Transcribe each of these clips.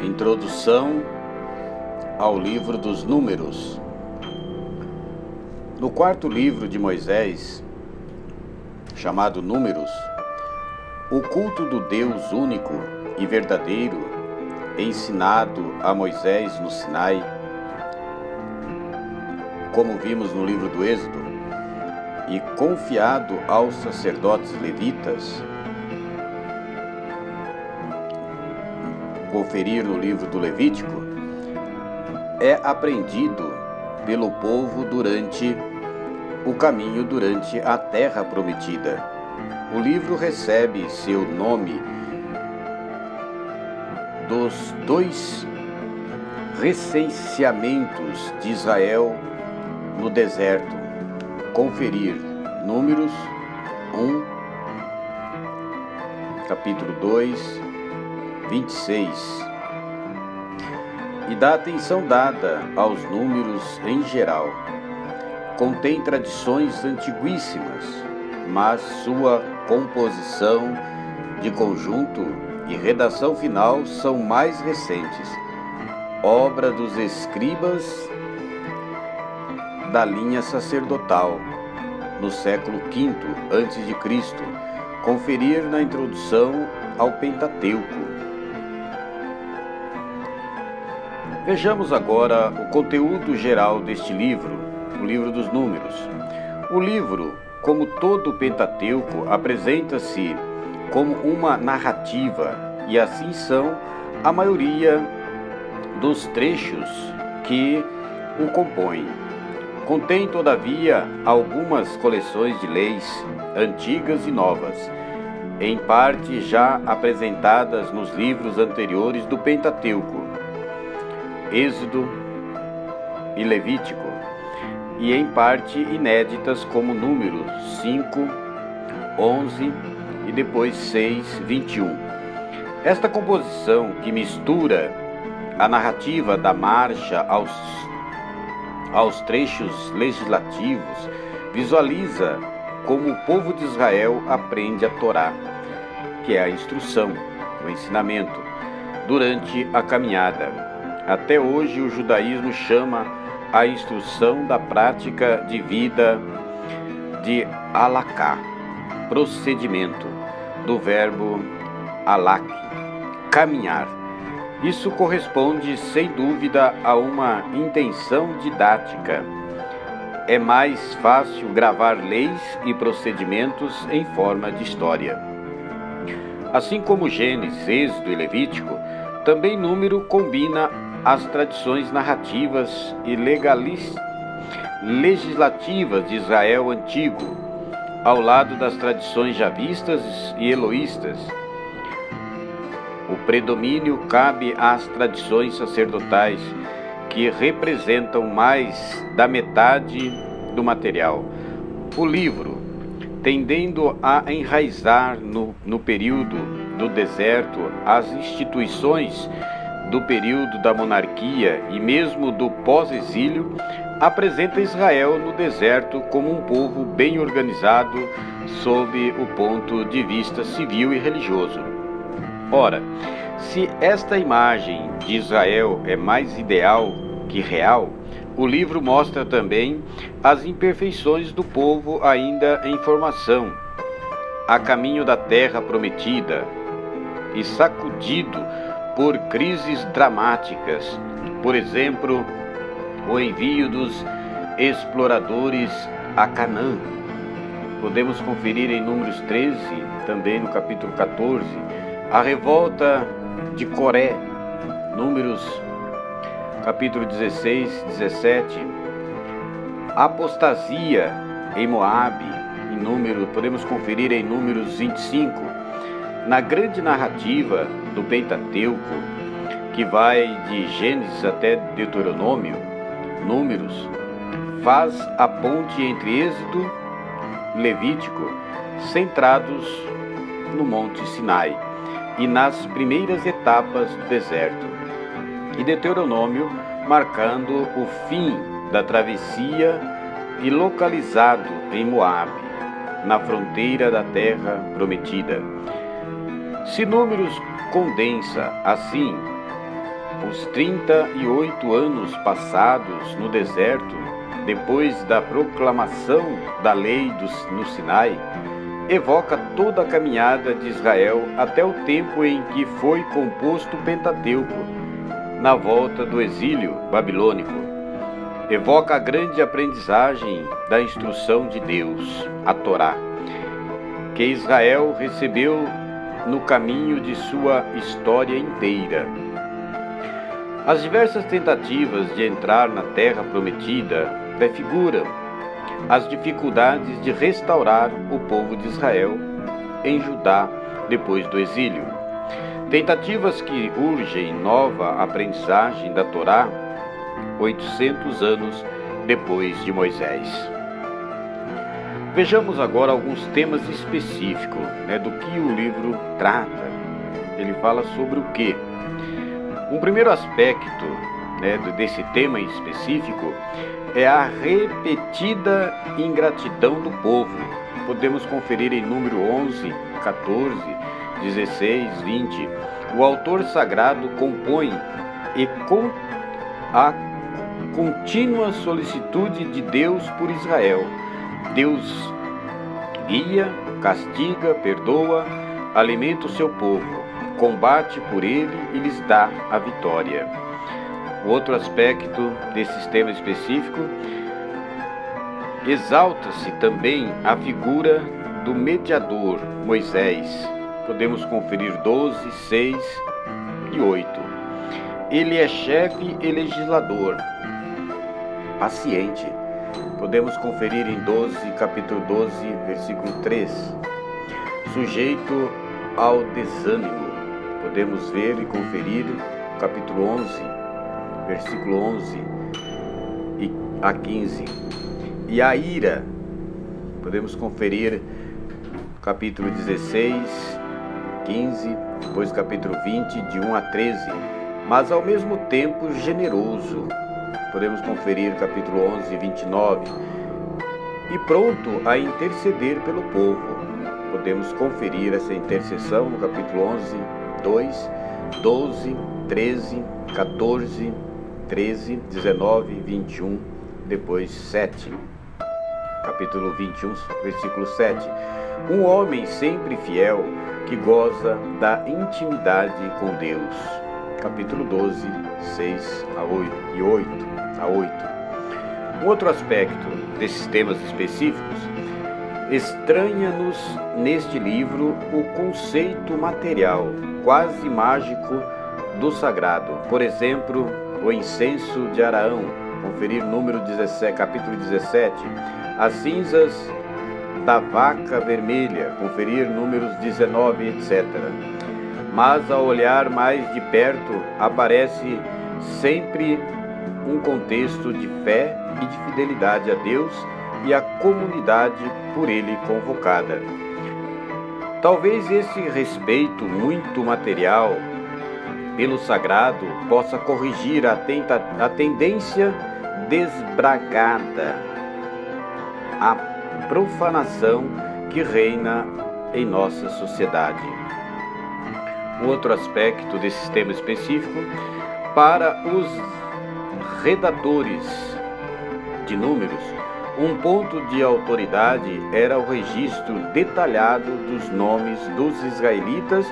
Introdução ao livro dos Números. No quarto livro de Moisés, chamado Números, o culto do Deus único e verdadeiro, ensinado a Moisés no Sinai, como vimos no livro do Êxodo, e confiado aos sacerdotes levitas, conferir no livro do Levítico, é aprendido pelo povo durante o caminho durante a terra prometida. O livro recebe seu nome dos dois recenseamentos de Israel no deserto. Conferir Números 1, capítulo 2, 26, e da atenção dada aos números em geral. Contém tradições antiguíssimas, mas sua composição de conjunto e redação final são mais recentes, obra dos escribas da linha sacerdotal, no século V a.C., conferir na introdução ao Pentateuco. Vejamos agora o conteúdo geral deste livro, o livro dos Números. O livro, como todo o Pentateuco, apresenta-se como uma narrativa, e assim são a maioria dos trechos que o compõem. Contém, todavia, algumas coleções de leis, antigas e novas, em parte já apresentadas nos livros anteriores do Pentateuco, Êxodo e Levítico, e em parte inéditas como Números 5, 11 e depois 6, 21. Esta composição, que mistura a narrativa da marcha aos trechos legislativos, visualiza como o povo de Israel aprende a Torá, que é a instrução, o ensinamento, durante a caminhada. Até hoje o judaísmo chama a instrução da prática de vida de halaká, procedimento, do verbo halak, caminhar. Isso corresponde, sem dúvida, a uma intenção didática. É mais fácil gravar leis e procedimentos em forma de história. Assim como Gênesis, Êxodo e Levítico, também Número combina as tradições narrativas e legislativas de Israel antigo, ao lado das tradições javistas e eloístas. O predomínio cabe às tradições sacerdotais, que representam mais da metade do material. O livro, tendendo a enraizar no período do deserto, as instituições do período da monarquia e mesmo do pós-exílio, apresenta Israel no deserto como um povo bem organizado sob o ponto de vista civil e religioso. Ora, se esta imagem de Israel é mais ideal que real, o livro mostra também as imperfeições do povo ainda em formação, a caminho da terra prometida e sacudido por crises dramáticas. Por exemplo, o envio dos exploradores a Canaã. Podemos conferir em Números 13, também no capítulo 14, a revolta de Coré, Números capítulo 16, 17, apostasia em Moabe, podemos conferir em Números 25. Na grande narrativa do Pentateuco, que vai de Gênesis até Deuteronômio, Números faz a ponte entre Êxodo e Levítico, centrados no Monte Sinai e nas primeiras etapas do deserto, e Deuteronômio marcando o fim da travessia e localizado em Moabe, na fronteira da terra prometida. Se Números condensa, assim, os 38 anos passados no deserto, depois da proclamação da lei no Sinai, evoca toda a caminhada de Israel até o tempo em que foi composto o Pentateuco, na volta do exílio babilônico. Evoca a grande aprendizagem da instrução de Deus, a Torá, que Israel recebeu no caminho de sua história inteira. As diversas tentativas de entrar na Terra Prometida prefiguram as dificuldades de restaurar o povo de Israel em Judá depois do exílio. Tentativas que urgem nova aprendizagem da Torá 800 anos depois de Moisés. Vejamos agora alguns temas específicos, do que o livro trata. Ele fala sobre o quê? Um primeiro aspecto desse tema em específico é a repetida ingratidão do povo. Podemos conferir em número 11, 14, 16, 20. O autor sagrado compõe a contínua solicitude de Deus por Israel. Deus guia, castiga, perdoa, alimenta o seu povo, combate por ele e lhes dá a vitória. O outro aspecto desse sistema específico, exalta-se também a figura do mediador, Moisés. Podemos conferir 12, 6 e 8. Ele é chefe e legislador, paciente. Podemos conferir em capítulo 12, versículo 3. Sujeito ao desânimo. Podemos ver e conferir capítulo 11, versículo 11 a 15. E a ira. Podemos conferir capítulo 16, 15, depois capítulo 20, de 1 a 13. Mas ao mesmo tempo generoso. Podemos conferir capítulo 11, 29. E pronto a interceder pelo povo. Podemos conferir essa intercessão no capítulo 11, 2, 12, 13, 14, 13, 19, 21, depois 7. Capítulo 21, versículo 7. Um homem sempre fiel que goza da intimidade com Deus. Capítulo 12, 6 a 8 e 8 a 8. Um outro aspecto desses temas específicos estranha-nos neste livro o conceito material, quase mágico, do sagrado. Por exemplo, o incenso de Araão, conferir número 17, capítulo 17, as cinzas da vaca vermelha, conferir números 19, etc. Mas ao olhar mais de perto, aparece sempre um contexto de fé e de fidelidade a Deus e à comunidade por ele convocada. Talvez esse respeito muito material pelo sagrado possa corrigir a tendência desbragada, a profanação que reina em nossa sociedade. Um outro aspecto desse tema específico, para os redatores de números, um ponto de autoridade era o registro detalhado dos nomes dos israelitas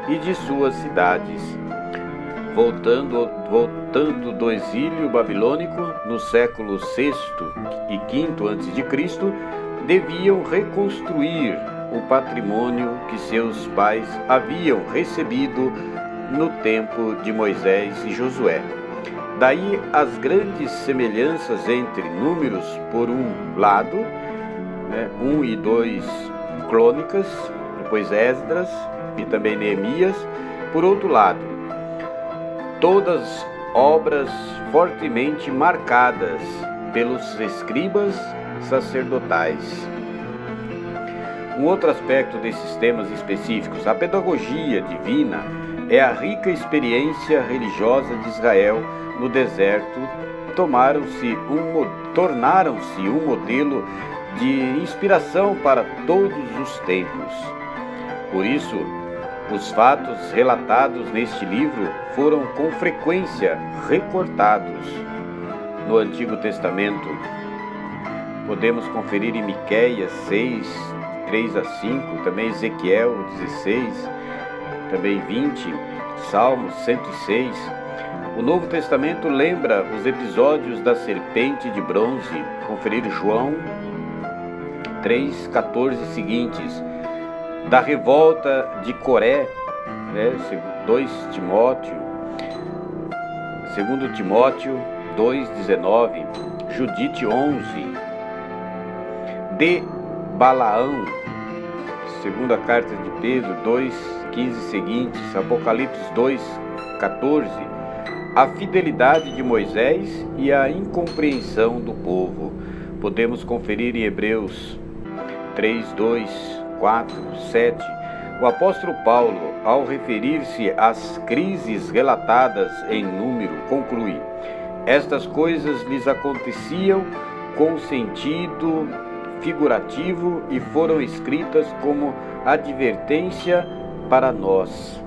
e de suas cidades. Voltando do exílio babilônico no século VI e V a.C., deviam reconstruir o patrimônio que seus pais haviam recebido no tempo de Moisés e Josué. Daí as grandes semelhanças entre números por um lado, 1 e 2 Crônicas, depois Esdras e também Neemias, por outro lado. Todas obras fortemente marcadas pelos escribas sacerdotais. Um outro aspecto desses temas específicos, a pedagogia divina, é a rica experiência religiosa de Israel no deserto, tornaram-se um modelo de inspiração para todos os tempos. Por isso, Os fatos relatados neste livro foram com frequência recortados no Antigo Testamento. Podemos conferir em Miqueias 6, 3 a 5, também Ezequiel 16, também 20, Salmos 106. O Novo Testamento lembra os episódios da serpente de bronze. Conferir João 3,14 seguintes. Da revolta de Coré, 2 Timóteo 2,19, Judite 11, de Balaão, segunda carta de Pedro 2,15 seguintes, Apocalipse 2,14, a fidelidade de Moisés e a incompreensão do povo. Podemos conferir em Hebreus 3:2, 4, 7. O apóstolo Paulo, ao referir-se às crises relatadas em Número, conclui: estas coisas lhes aconteciam com sentido figurativo e foram escritas como advertência para nós.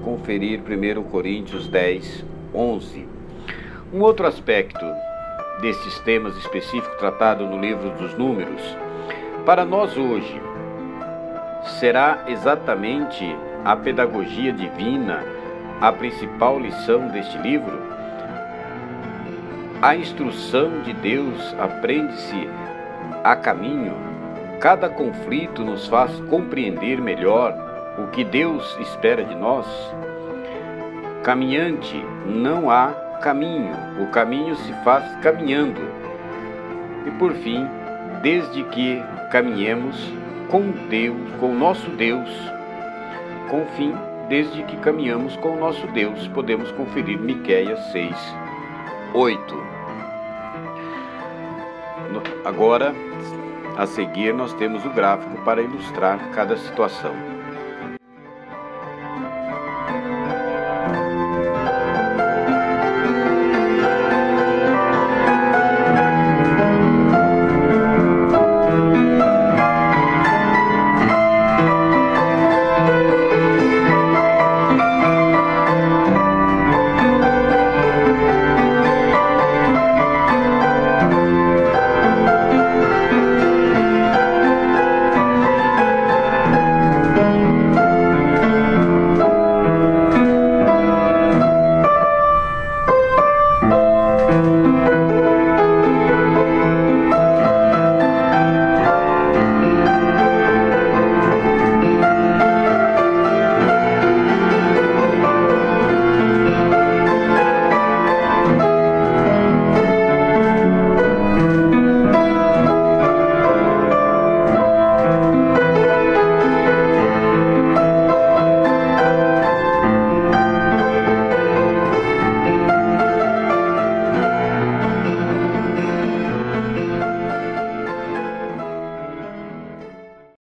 Conferir 1 Coríntios 10, 11. Um outro aspecto destes temas específicos tratado no livro dos Números, para nós hoje, será exatamente a pedagogia divina a principal lição deste livro? A instrução de Deus aprende-se a caminho. Cada conflito nos faz compreender melhor o que Deus espera de nós. Caminhante, não há caminho. O caminho se faz caminhando. E por fim, desde que caminhemos com Deus, com o nosso Deus, com fim, desde que caminhamos com o nosso Deus, podemos conferir Miqueias 6, 8. Agora, a seguir, nós temos o gráfico para ilustrar cada situação.